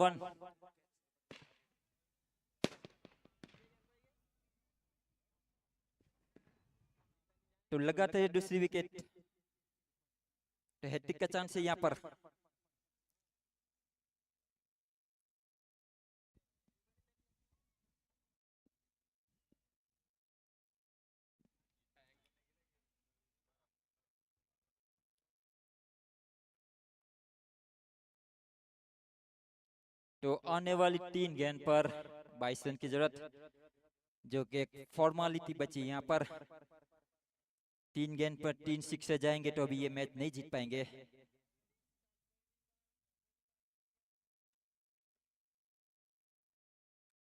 1 तो लगाते हैं दूसरी विकेट, तो हैट्रिक का चांस है यहाँ पर। तो आने वाली 3 गेंद पर 22 रन की जरूरत, जो कि एक फॉर्मालिटी बची यहाँ पर। 3 गेंद पर 3 सिक्स जाएंगे तो अभी ये मैच नहीं जीत पाएंगे।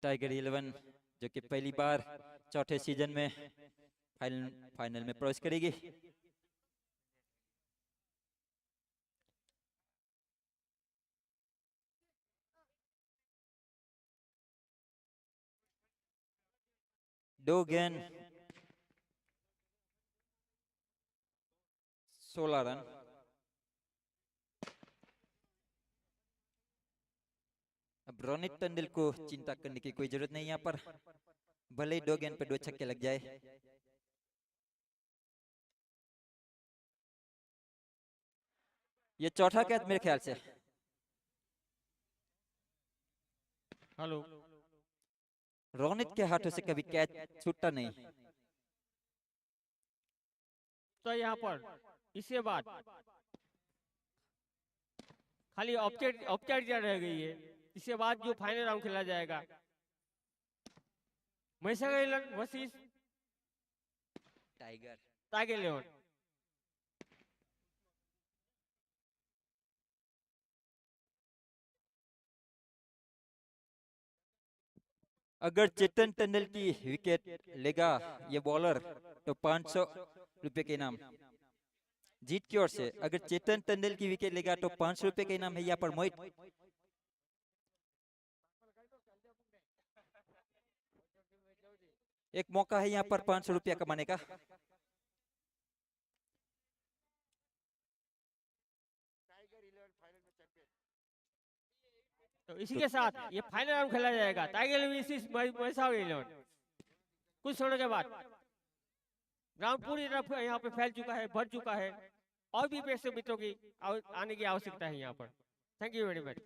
टाइगर 11 जो कि पहली बार चौथे सीजन में फाइनल में प्रवेश करेगी। दो गेंद 16 रन। अब रोनित टंडल को चिंता करने की कोई जरूरत नहीं यहाँ पर, भले ही 2 गेंद पर 2 छक्के लग जाए। ये चौथा कैच मेरे ख्याल से। हेलो, रोनित के हाथों से कभी कैच छूटता नहीं। तो यहाँ पर इसके बाद खाली ऑब्जेक्ट रह गई है। इसके बाद जो फाइनल राउंड खेला जाएगा, महिसागर इलेवन वर्सेस टाइगर 11। अगर चेतन टंडल की विकेट लेगा ये बॉलर तो 500 रुपए के इनाम जीत की ओर से। अगर चेतन टंडल की विकेट लेगा तो 500 रुपए का इनाम है यहाँ पर मोहित। एक मौका है यहाँ पर 500 रुपया कमाने का। तो इसी के साथ ये फाइनल राउंड खेला जाएगा, टाइगर वर्सेस महिसागर इलेवन। कुछ समय के बाद ग्राउंड पूरी तरफ यहाँ पे फैल चुका है, भर चुका है, और भी प्रेक्षक मित्रों की आने की आवश्यकता है यहाँ पर। Thank you very much.